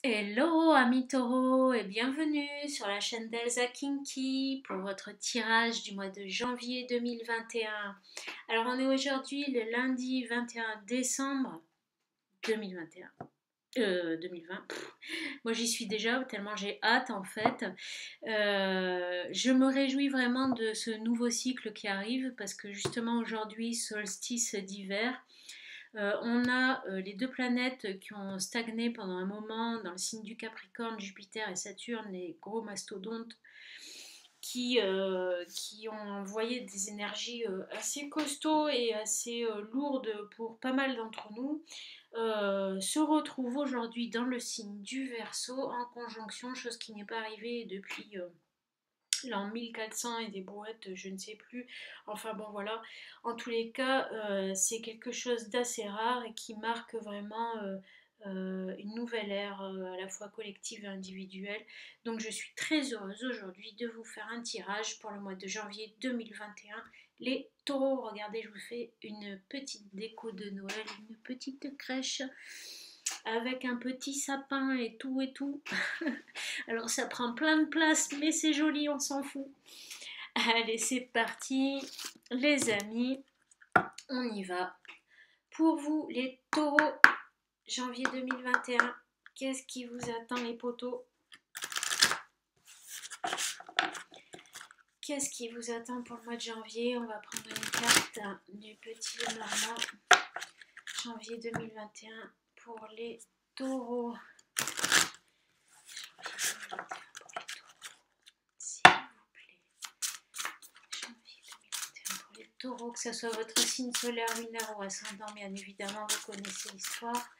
Hello amis taureaux et bienvenue sur la chaîne d'Elsa Kinky pour votre tirage du mois de janvier 2021. Alors on est aujourd'hui le lundi 21 décembre 2021. 2020. Moi j'y suis déjà tellement j'ai hâte en fait. Je me réjouis vraiment de ce nouveau cycle qui arrive parce que justement aujourd'hui solstice d'hiver. On a les deux planètes qui ont stagné pendant un moment dans le signe du Capricorne, Jupiter et Saturne, les gros mastodontes qui ont envoyé des énergies assez costauds et assez lourdes pour pas mal d'entre nous, se retrouvent aujourd'hui dans le signe du Verseau en conjonction, chose qui n'est pas arrivée depuis l'an 1400 et des brouettes, je ne sais plus. Enfin bon voilà, en tous les cas, c'est quelque chose d'assez rare et qui marque vraiment une nouvelle ère à la fois collective et individuelle. Donc je suis très heureuse aujourd'hui de vous faire un tirage pour le mois de janvier 2021. Les taureaux, regardez, je vous fais une petite déco de Noël, une petite crèche avec un petit sapin et tout et tout. Alors ça prend plein de place, mais c'est joli, on s'en fout. Allez, c'est parti, les amis, on y va. Pour vous, les taureaux, janvier 2021, qu'est-ce qui vous attend, les poteaux? Qu'est-ce qui vous attend pour le mois de janvier? On va prendre une carte du petit Lenormand, janvier 2021, pour les taureaux. Taureau, que ce soit votre signe solaire, lunaire ou ascendant, bien évidemment, vous connaissez l'histoire.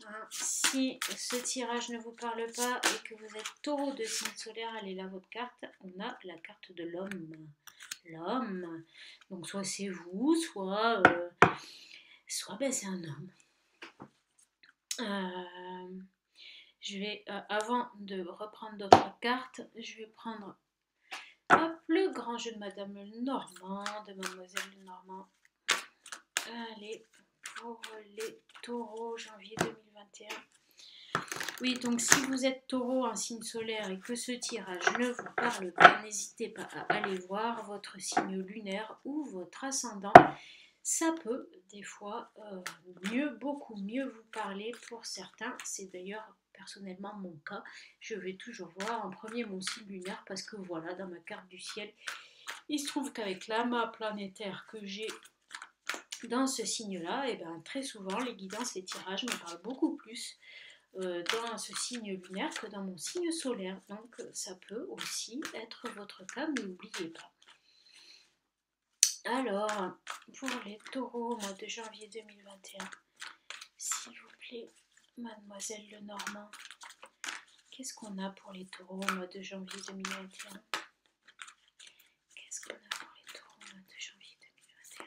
Hein. Si ce tirage ne vous parle pas et que vous êtes taureau de signe solaire, allez là votre carte. On a la carte de l'homme. L'homme. Donc soit c'est vous, soit ben, c'est un homme. Je vais, avant de reprendre d'autres cartes, je vais prendre hop, le grand jeu de Madame Lenormand, de Mademoiselle Lenormand. Allez, pour les taureaux, janvier 2021. Oui, donc si vous êtes taureau en signe solaire et que ce tirage ne vous parle pas, n'hésitez pas à aller voir votre signe lunaire ou votre ascendant. Ça peut des fois beaucoup mieux vous parler pour certains. C'est d'ailleurs personnellement mon cas. Je vais toujours voir en premier mon signe lunaire parce que voilà, dans ma carte du ciel, il se trouve qu'avec l'amas planétaire que j'ai dans ce signe-là, et ben, très souvent, les guidances, les tirages me parlent beaucoup plus dans ce signe lunaire que dans mon signe solaire. Donc, ça peut aussi être votre cas, n'oubliez pas. Alors, pour les taureaux, mois de janvier 2021, s'il vous plaît, Mademoiselle Lenormand, qu'est-ce qu'on a pour les taureaux au mois de janvier 2021? Qu'est-ce qu'on a pour les taureaux au mois de janvier 2021?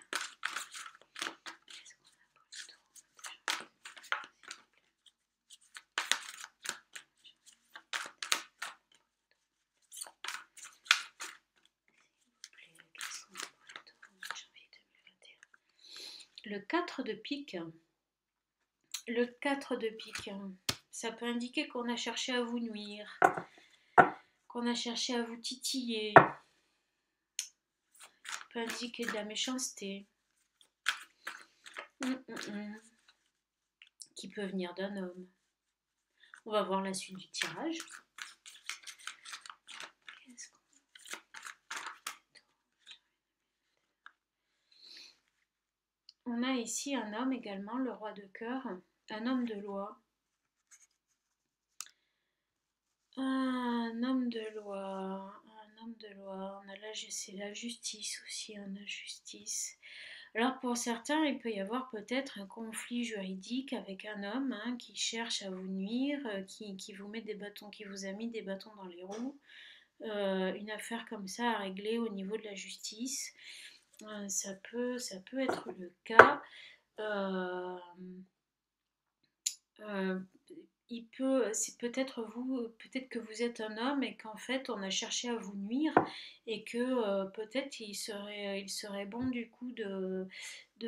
Qu'est-ce qu'on a pour les taureaux au mois de janvier 2021? Le 4 de pique. Le 4 de pique, ça peut indiquer qu'on a cherché à vous nuire, qu'on a cherché à vous titiller. Ça peut indiquer de la méchanceté. Qui peut venir d'un homme. On va voir la suite du tirage. On a ici un homme également, le roi de cœur, un homme de loi. Un homme de loi, un homme de loi. On a là, c'est la justice aussi, on a justice. Alors pour certains, il peut y avoir peut-être un conflit juridique avec un homme qui cherche à vous nuire, qui vous met des bâtons, qui vous a mis des bâtons dans les roues. Une affaire comme ça à régler au niveau de la justice. Ça peut être le cas. c'est peut-être vous, peut-être que vous êtes un homme et qu'en fait on a cherché à vous nuire et que peut-être il serait bon du coup de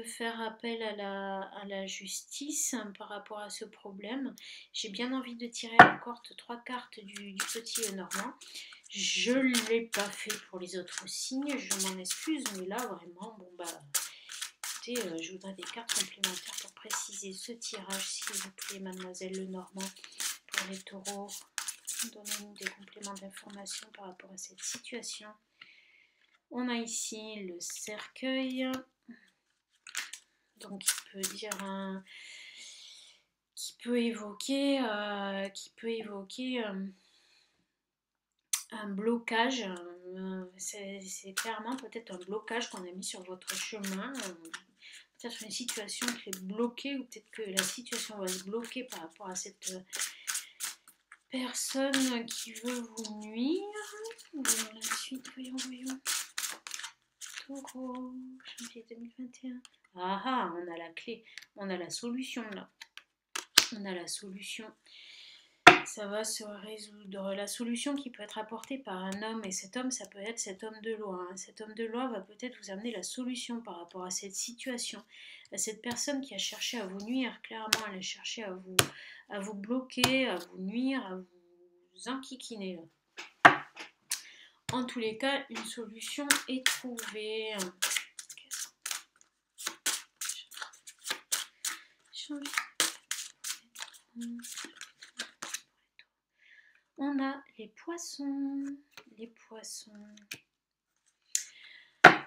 faire appel à la justice par rapport à ce problème. J'ai bien envie de tirer encore trois cartes du petit Normand. Je ne l'ai pas fait pour les autres signes, je m'en excuse, mais là vraiment, bon bah écoutez, je voudrais des cartes complémentaires pour préciser ce tirage, s'il vous plaît, mademoiselle Lenormand. Pour les taureaux, donnez-nous des compléments d'information par rapport à cette situation. On a ici le cercueil, donc qui peut évoquer un blocage. C'est clairement peut-être un blocage qu'on a mis sur votre chemin. Peut-être une situation qui est bloquée, ou peut-être que la situation va se bloquer par rapport à cette personne qui veut vous nuire. Voyons la suite, voyons. Taureau, janvier 2021. Ah ah, on a la clé, on a la solution là. On a la solution. Ça va se résoudre. La solution qui peut être apportée par un homme, et cet homme, ça peut être cet homme de loi. Cet homme de loi va peut-être vous amener la solution par rapport à cette situation. À cette personne qui a cherché à vous nuire, clairement, elle a cherché à vous bloquer, à vous nuire, à vous enquiquiner. En tous les cas, une solution est trouvée. On a les poissons. Les poissons.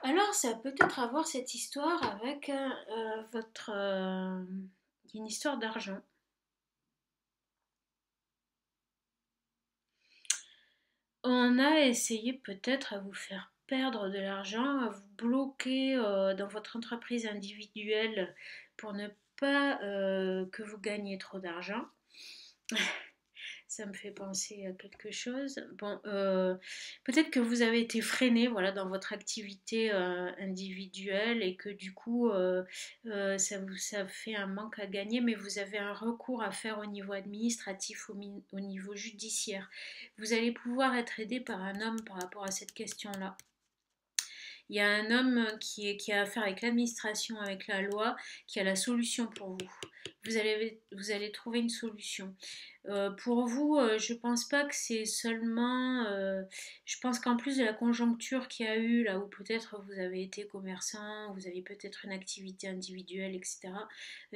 Alors, ça peut peut-être avoir cette histoire avec une histoire d'argent. On a essayé peut-être à vous faire perdre de l'argent, à vous bloquer dans votre entreprise individuelle pour ne pas que vous gagniez trop d'argent. Ça me fait penser à quelque chose. Bon, peut-être que vous avez été freiné, voilà, dans votre activité individuelle et que du coup, ça fait un manque à gagner, mais vous avez un recours à faire au niveau administratif, au niveau judiciaire. Vous allez pouvoir être aidé par un homme par rapport à cette question-là. Il y a un homme qui a affaire avec l'administration, avec la loi, qui a la solution pour vous. Vous allez trouver une solution. Pour vous, je pense pas que c'est seulement. Je pense qu'en plus de la conjoncture qu'il y a eu, là où peut-être vous avez été commerçant, vous avez peut-être une activité individuelle, etc.,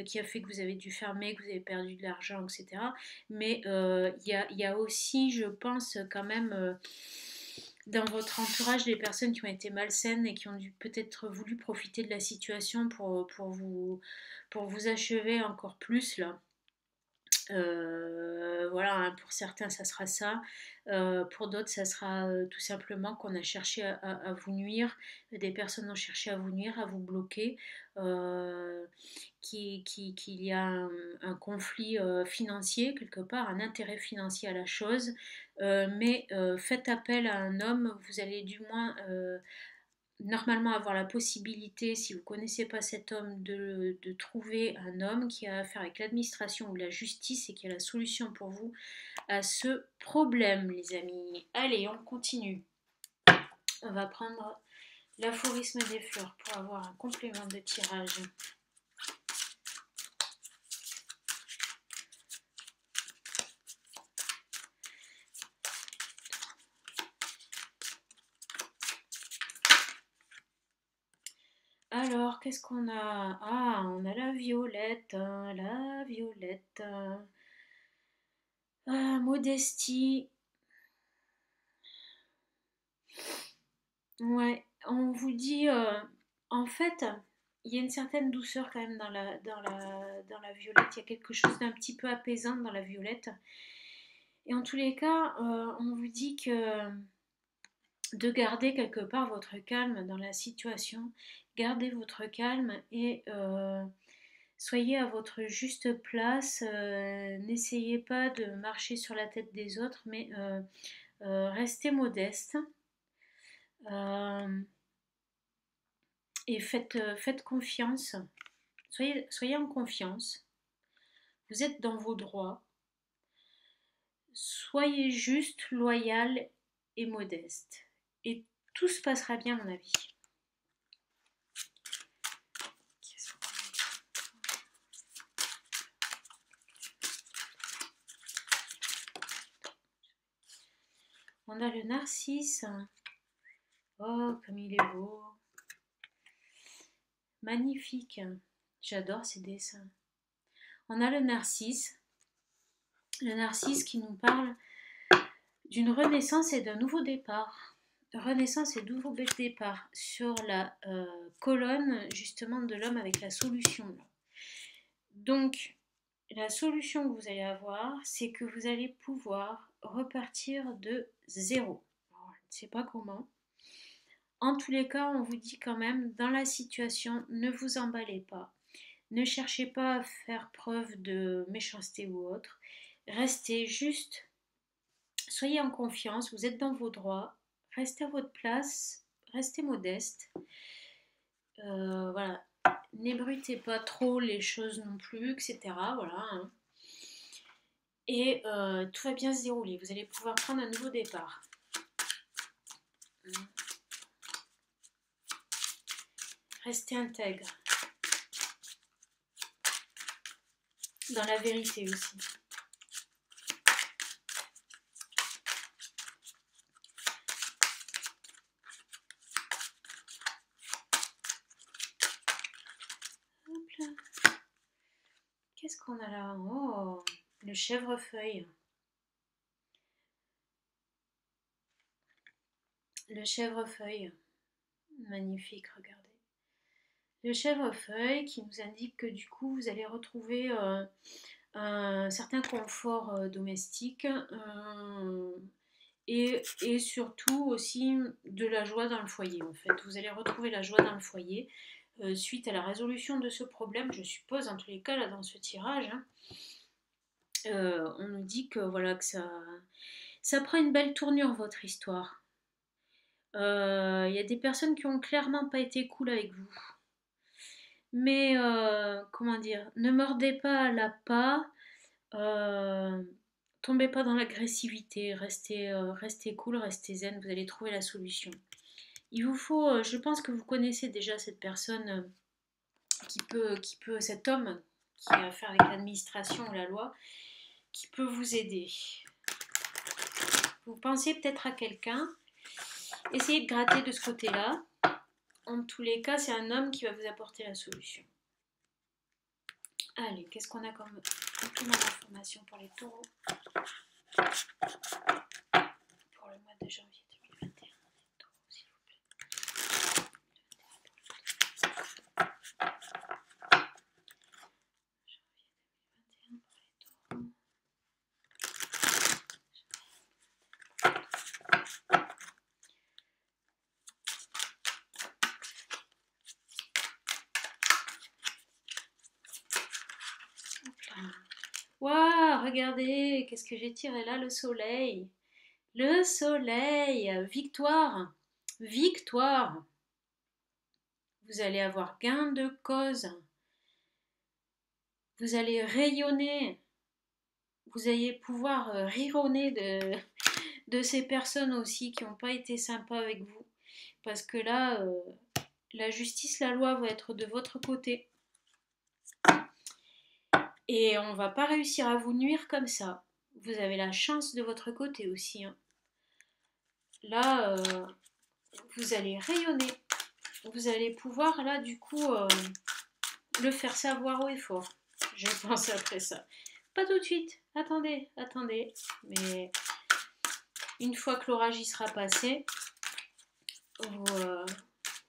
qui a fait que vous avez dû fermer, que vous avez perdu de l'argent, etc. Mais il y a aussi, je pense, quand même. Dans votre entourage, des personnes qui ont été malsaines et qui ont peut-être voulu profiter de la situation pour vous achever encore plus là. Voilà, hein, pour certains, ça sera ça. Pour d'autres, ça sera tout simplement qu'on a cherché à vous nuire. Des personnes ont cherché à vous nuire, à vous bloquer. euh, qu'il y a un conflit financier quelque part, un intérêt financier à la chose. Mais faites appel à un homme, vous allez du moins normalement avoir la possibilité, si vous ne connaissez pas cet homme, de trouver un homme qui a affaire avec l'administration ou la justice et qui a la solution pour vous à ce problème, les amis. Allez, on continue. On va prendre l'aphorisme des fleurs pour avoir un complément de tirage. Alors, qu'est-ce qu'on a? Ah, on a la violette, hein, la violette. Modestie. Ouais, on vous dit, en fait, il y a une certaine douceur quand même dans la violette. Il y a quelque chose d'un petit peu apaisant dans la violette. Et en tous les cas, on vous dit que de garder quelque part votre calme dans la situation. Gardez votre calme et soyez à votre juste place. N'essayez pas de marcher sur la tête des autres, mais restez modeste. Euh, et faites confiance. Soyez en confiance. Vous êtes dans vos droits. Soyez juste, loyal et modeste. Et tout se passera bien, à mon avis. On a le narcisse. Oh, comme il est beau. Magnifique. J'adore ces dessins. On a le narcisse. Le narcisse qui nous parle d'une renaissance et d'un nouveau départ. Renaissance et nouveau départ sur la colonne justement de l'homme avec la solution. Donc, la solution que vous allez avoir, c'est que vous allez pouvoir repartir de zéro. Alors, je ne sais pas comment. En tous les cas, on vous dit quand même, dans la situation, ne vous emballez pas. Ne cherchez pas à faire preuve de méchanceté ou autre. Restez juste, soyez en confiance, vous êtes dans vos droits, restez à votre place, restez modeste. Voilà, n'ébrutez pas trop les choses non plus, etc. Voilà. Hein. Et tout va bien se dérouler. Vous allez pouvoir prendre un nouveau départ. Restez intègre. Dans la vérité aussi. Hop là. Qu'est-ce qu'on a là? Oh, le chèvrefeuille. Le chèvrefeuille. Magnifique, regardez. Le chèvrefeuille qui nous indique que du coup vous allez retrouver un certain confort domestique et surtout aussi de la joie dans le foyer en fait. Vous allez retrouver la joie dans le foyer suite à la résolution de ce problème, je suppose, en tous les cas là dans ce tirage. Hein. On nous dit que voilà que ça prend une belle tournure votre histoire. Il y a des personnes qui ont clairement pas été cool avec vous. Mais comment dire, ne mordez pas à l'appât, tombez pas dans l'agressivité, restez cool, restez zen, vous allez trouver la solution. Il vous faut, je pense que vous connaissez déjà cette personne cet homme qui a affaire avec l'administration ou la loi, qui peut vous aider. Vous pensez peut-être à quelqu'un, essayez de gratter de ce côté-là. En tous les cas, c'est un homme qui va vous apporter la solution. Allez, qu'est-ce qu'on a comme complément d'information pour les taureaux pour le mois de janvier 2021? Les taureaux, s'il vous plaît. Janvier 2021 pour les taureaux. Waouh, regardez, qu'est-ce que j'ai tiré là, le soleil. Le soleil, victoire, victoire. Vous allez avoir gain de cause. Vous allez rayonner. Vous allez pouvoir rironner de ces personnes aussi qui n'ont pas été sympas avec vous. Parce que là, la justice, la loi va être de votre côté. Et on va pas réussir à vous nuire comme ça. Vous avez la chance de votre côté aussi. Hein. Là, vous allez rayonner. Vous allez pouvoir, là, du coup, le faire savoir haut et fort. Je pense après ça. Pas tout de suite. Attendez, attendez. Mais une fois que l'orage y sera passé, vous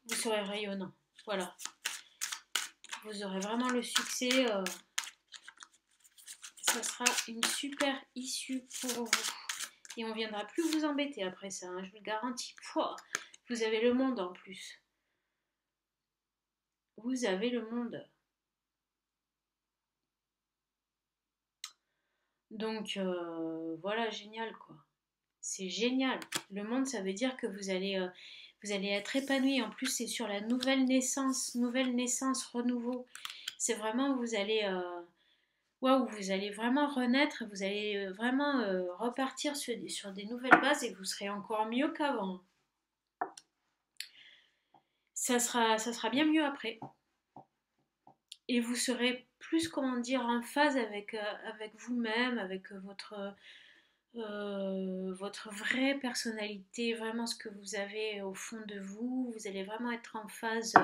serez rayonnant. Voilà. Vous aurez vraiment le succès. Ça sera une super issue pour vous. Et on ne viendra plus vous embêter après ça. Hein, je vous le garantis. Pouah, vous avez le monde en plus. Vous avez le monde. Donc voilà, génial quoi. C'est génial. Le monde, ça veut dire que vous allez être épanoui. En plus, c'est sur la nouvelle naissance, renouveau. C'est vraiment, vous allez waouh, vous allez vraiment renaître, vous allez vraiment repartir sur des nouvelles bases et vous serez encore mieux qu'avant. Ça sera bien mieux après. Et vous serez plus, comment dire, en phase avec vous-même, avec votre vraie personnalité, vraiment ce que vous avez au fond de vous. Vous allez vraiment être en phase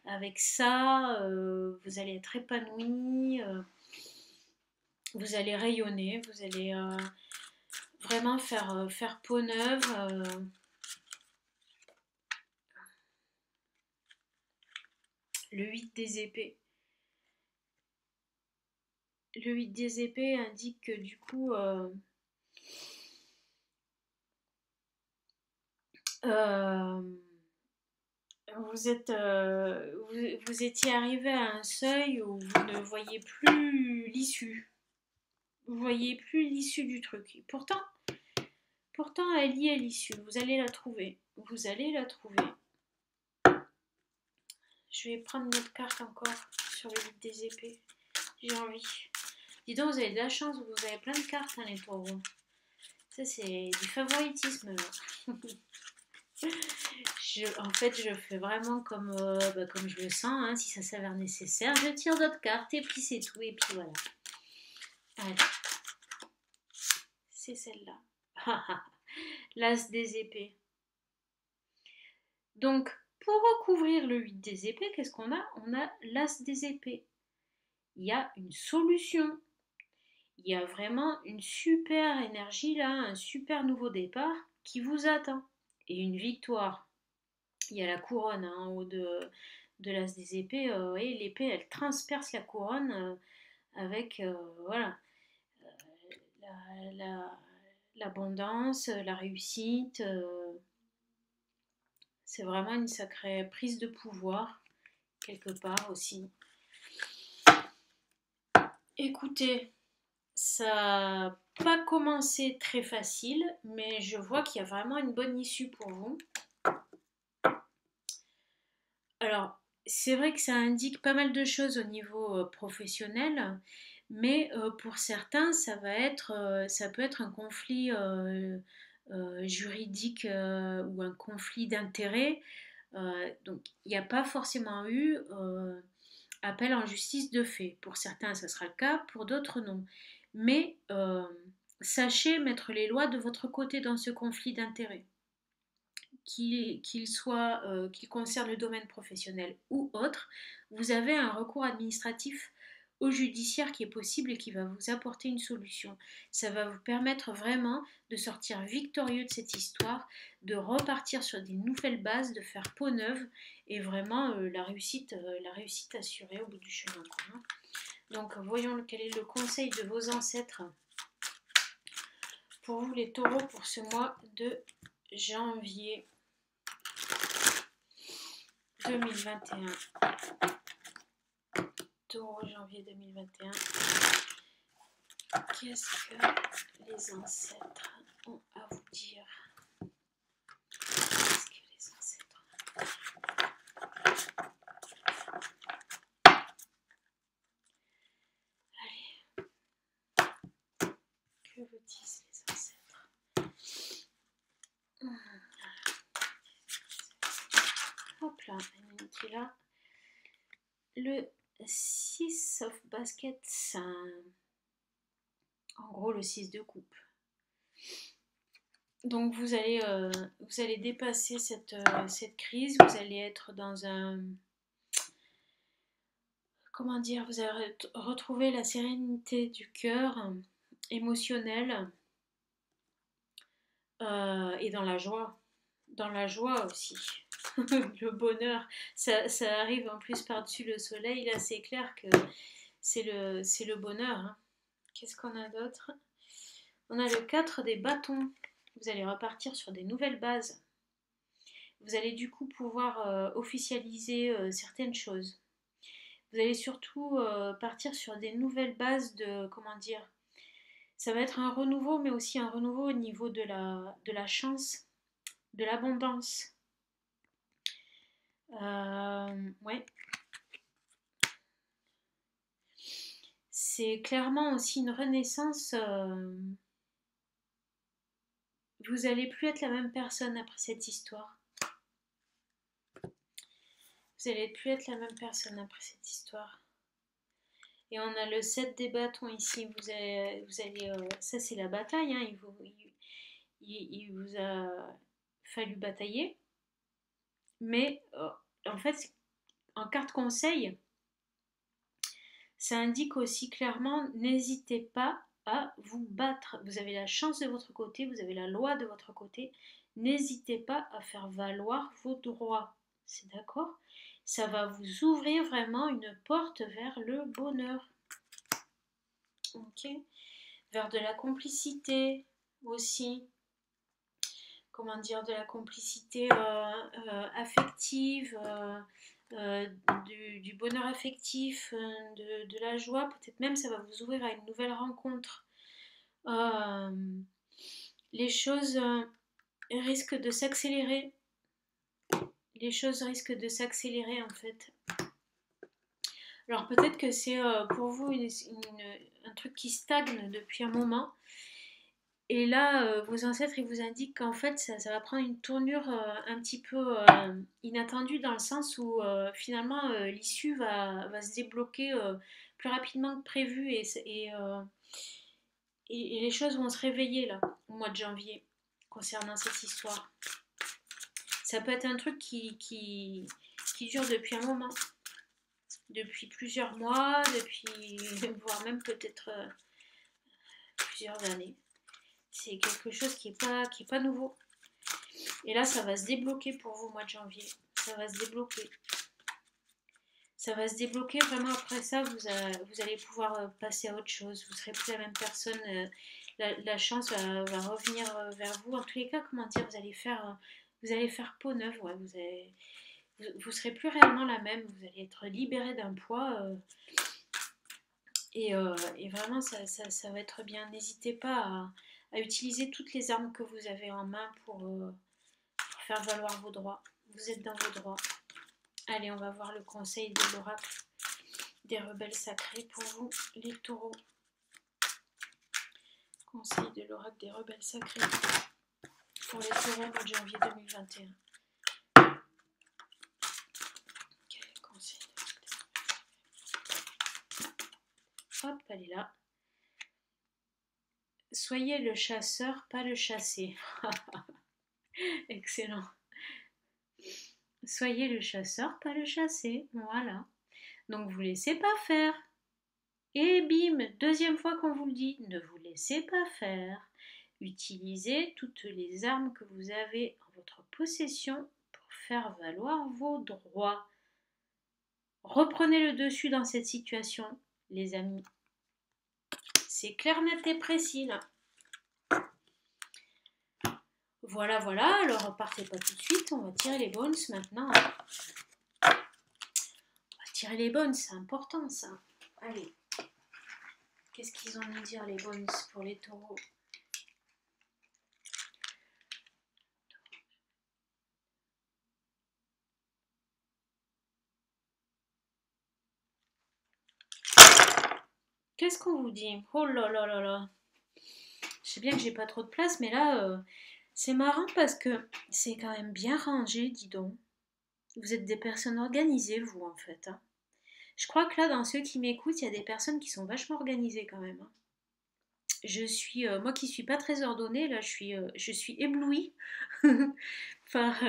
avec ça, vous allez être épanoui, vous allez rayonner, vous allez vraiment faire peau neuve. Le 8 des épées. Le 8 des épées indique que du coup, euh, vous étiez arrivé à un seuil où vous ne voyez plus l'issue. Vous voyez plus l'issue du truc. Et pourtant, elle y est l'issue. Vous allez la trouver. Vous allez la trouver. Je vais prendre une autre carte encore sur le 8 des épées. J'ai envie. Dis donc, vous avez de la chance, vous avez plein de cartes, hein, les taureaux. Ça, c'est du favoritisme. En fait, je fais vraiment comme je le sens. Hein. Si ça s'avère nécessaire, je tire d'autres cartes et puis c'est tout. Et puis voilà. Allez. C'est celle-là. L'as des épées. Donc, pour recouvrir le 8 des épées, qu'est-ce qu'on a? On a l'as des épées. Il y a une solution. Il y a vraiment une super énergie là, un super nouveau départ qui vous attend. Et une victoire. Il y a la couronne hein, en haut de l'as des épées. Et l'épée, elle transperce la couronne avec voilà, l'abondance, la réussite. C'est vraiment une sacrée prise de pouvoir, quelque part aussi. Écoutez, ça n'a pas commencé très facile, mais je vois qu'il y a vraiment une bonne issue pour vous. Alors, c'est vrai que ça indique pas mal de choses au niveau professionnel, mais pour certains, ça peut être un conflit juridique ou un conflit d'intérêts. Donc, il n'y a pas forcément eu appel en justice de fait. Pour certains, ça sera le cas, pour d'autres, non. Mais sachez mettre les lois de votre côté dans ce conflit d'intérêts. Qu'il concerne le domaine professionnel ou autre, vous avez un recours administratif au judiciaire qui est possible et qui va vous apporter une solution. Ça va vous permettre vraiment de sortir victorieux de cette histoire, de repartir sur des nouvelles bases, de faire peau neuve et vraiment la réussite assurée au bout du chemin. Quoi. Donc voyons quel est le conseil de vos ancêtres pour vous les taureaux pour ce mois de janvier 2021. Taureau, janvier 2021. Qu'est-ce que les ancêtres ont à vous dire? Qu'est-ce que les ancêtres ont à vous dire? Allez. Que vous disent les ancêtres? Hop là, une qui est là. Le 6 of basket, en gros le 6 de coupe. Donc vous allez dépasser cette crise, vous allez être dans un... Comment dire? Vous allez retrouver la sérénité du cœur, émotionnelle, et dans la joie. Dans la joie aussi. Le bonheur, ça arrive en plus par-dessus le soleil, là c'est clair que c'est le bonheur. Hein. Qu'est-ce qu'on a d'autre? On a le 4 des bâtons. Vous allez repartir sur des nouvelles bases. Vous allez du coup pouvoir officialiser certaines choses. Vous allez surtout partir sur des nouvelles bases de, comment dire, ça va être un renouveau, mais aussi un renouveau au niveau de la chance, de l'abondance. Ouais. c'est clairement aussi une renaissance. Vous allez plus être la même personne après cette histoire. Vous allez plus être la même personne après cette histoire. Et on a le 7 des bâtons ici. Ça c'est la bataille. Hein. Il vous a fallu batailler. Mais en fait, en carte conseil, ça indique aussi clairement, n'hésitez pas à vous battre. Vous avez la chance de votre côté, vous avez la loi de votre côté. N'hésitez pas à faire valoir vos droits. C'est d'accord? Ça va vous ouvrir vraiment une porte vers le bonheur. Ok? Vers de la complicité aussi. Comment dire, de la complicité affective, du bonheur affectif, de la joie, peut-être même ça va vous ouvrir à une nouvelle rencontre. Les choses risquent de s'accélérer. Les choses risquent de s'accélérer en fait. Alors peut-être que c'est pour vous un truc qui stagne depuis un moment. Et là, vos ancêtres, ils vous indiquent qu'en fait, ça va prendre une tournure un petit peu inattendue dans le sens où finalement l'issue va se débloquer plus rapidement que prévu et les choses vont se réveiller là, au mois de janvier, concernant cette histoire. Ça peut être un truc qui dure depuis un moment, depuis plusieurs mois, voire même peut-être plusieurs années. C'est quelque chose qui est pas nouveau. Et là, ça va se débloquer pour vous au mois de janvier. Ça va se débloquer. Ça va se débloquer vraiment après ça. Vous allez pouvoir passer à autre chose. Vous ne serez plus la même personne. La chance va revenir vers vous. En tous les cas, comment dire, vous allez faire peau neuve. Ouais, vous serez plus réellement la même. Vous allez être libéré d'un poids. Et vraiment, ça va être bien. N'hésitez pas à utiliser toutes les armes que vous avez en main pour faire valoir vos droits. Vous êtes dans vos droits. Allez, on va voir le conseil de l'oracle des rebelles sacrés pour vous, les taureaux. Conseil de l'oracle des rebelles sacrés pour les taureaux au mois de janvier 2021. Quel conseil de... Hop, elle est là. Soyez le chasseur, pas le chassé. Excellent. Soyez le chasseur, pas le chassé. Voilà. Donc vous laissez pas faire. Et bim, deuxième fois qu'on vous le dit, ne vous laissez pas faire. Utilisez toutes les armes que vous avez en votre possession pour faire valoir vos droits. Reprenez le dessus dans cette situation, les amis. C'est clair, net et précis là. Voilà, voilà, alors partez pas tout de suite, on va tirer les bones maintenant. On va tirer les bones, c'est important ça. Allez. Qu'est-ce qu'ils ont à nous dire les bones pour les taureaux? Qu'est-ce qu'on vous dit? Oh là là là là. Je sais bien que j'ai pas trop de place, mais là, c'est marrant parce que c'est quand même bien rangé, dis donc. Vous êtes des personnes organisées, vous, en fait. Hein. Je crois que là, dans ceux qui m'écoutent, il y a des personnes qui sont vachement organisées quand même. Hein. Moi qui suis pas très ordonnée, là, je suis éblouie par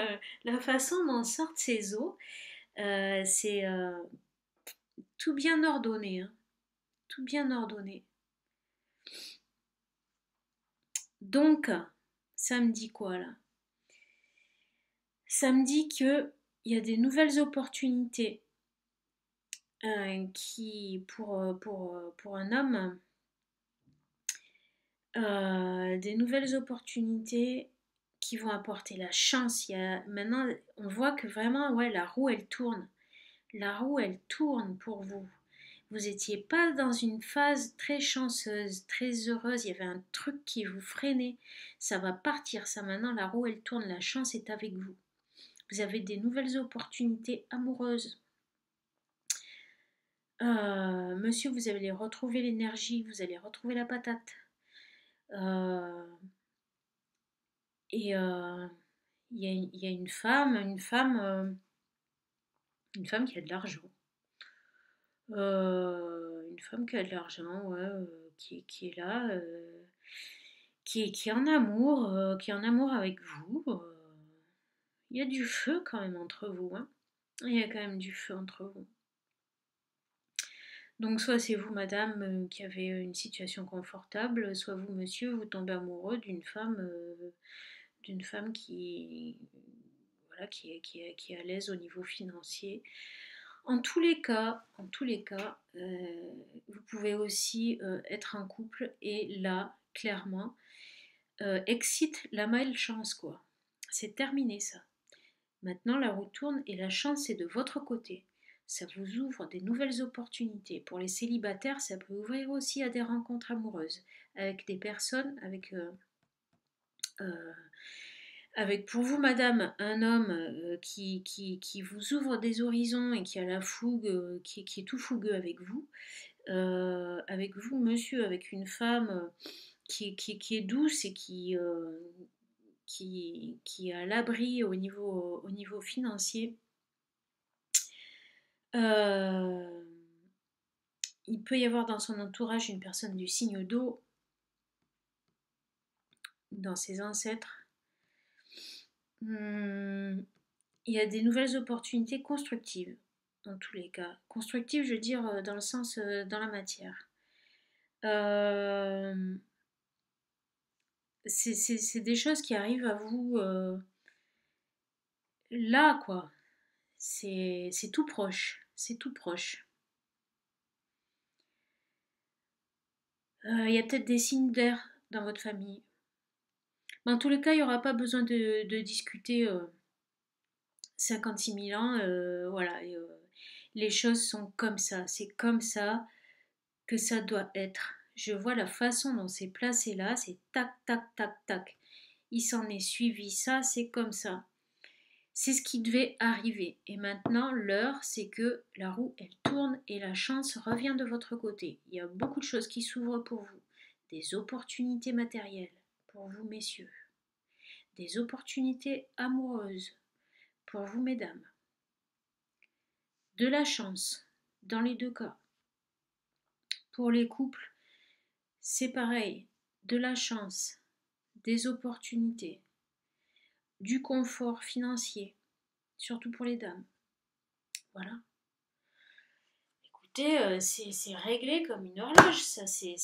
la façon dont sortent ces eaux. C'est tout bien ordonné, hein. Tout bien ordonné. Donc, ça me dit quoi là? Ça me dit qu'il y a des nouvelles opportunités qui, pour un homme, des nouvelles opportunités qui vont apporter la chance. Maintenant, on voit que vraiment, ouais, la roue, elle tourne. La roue, elle tourne pour vous. Vous n'étiez pas dans une phase très chanceuse, très heureuse. Il y avait un truc qui vous freinait. Ça va partir, ça maintenant, la roue, elle tourne. La chance est avec vous. Vous avez des nouvelles opportunités amoureuses. Monsieur, vous allez retrouver l'énergie, vous allez retrouver la patate. Euh, et il y a une femme qui a de l'argent. Une femme qui a de l'argent, ouais, qui est là, qui est en amour, qui est en amour avec vous. Il y a du feu quand même entre vous, hein. Il y a quand même du feu entre vous. Donc soit c'est vous, madame, qui avez une situation confortable, soit vous, monsieur, vous tombez amoureux d'une femme qui, voilà, qui est à l'aise au niveau financier. En tous les cas, vous pouvez aussi être en couple et là, clairement, excite la malchance, quoi. C'est terminé ça. Maintenant, la roue tourne et la chance est de votre côté. Ça vous ouvre des nouvelles opportunités. Pour les célibataires, ça peut ouvrir aussi à des rencontres amoureuses avec des personnes, euh, avec pour vous, madame, un homme qui vous ouvre des horizons et qui a la fougue, qui est tout fougueux avec vous, monsieur, avec une femme qui est douce et qui est à l'abri au niveau financier. Euh, il peut y avoir dans son entourage une personne du signe d'eau, dans ses ancêtres. Il y a des nouvelles opportunités constructives, dans tous les cas. Constructives, je veux dire, dans le sens, dans la matière. Euh, c'est des choses qui arrivent à vous là, quoi. C'est tout proche. C'est tout proche. Il y a peut-être des signes d'air dans votre famille. Mais en tous les cas, il n'y aura pas besoin de discuter 56 000 ans. Voilà, les choses sont comme ça. C'est comme ça que ça doit être. Je vois la façon dont c'est placé là. C'est tac, tac, tac, tac. Il s'en est suivi ça, c'est comme ça. C'est ce qui devait arriver. Et maintenant, l'heure, c'est que la roue, elle tourne et la chance revient de votre côté. Il y a beaucoup de choses qui s'ouvrent pour vous. Des opportunités matérielles pour vous, messieurs. Des opportunités amoureuses pour vous, mesdames. De la chance dans les deux cas. Pour les couples, c'est pareil. De la chance, des opportunités, du confort financier, surtout pour les dames. Voilà. Écoutez, c'est réglé comme une horloge, ça c'est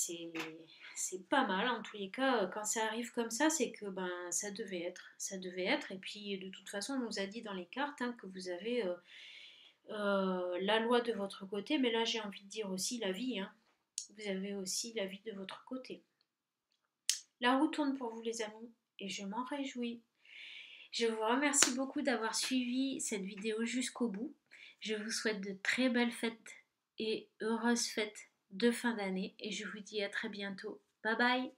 pas mal en tous les cas. Quand ça arrive comme ça, c'est que ben ça devait être. Et puis de toute façon, on nous a dit dans les cartes hein, que vous avez la loi de votre côté, mais là j'ai envie de dire aussi la vie. Hein. Vous avez aussi la vie de votre côté. La roue tourne pour vous les amis, et je m'en réjouis. Je vous remercie beaucoup d'avoir suivi cette vidéo jusqu'au bout. Je vous souhaite de très belles fêtes et heureuses fêtes de fin d'année et je vous dis à très bientôt. Bye bye!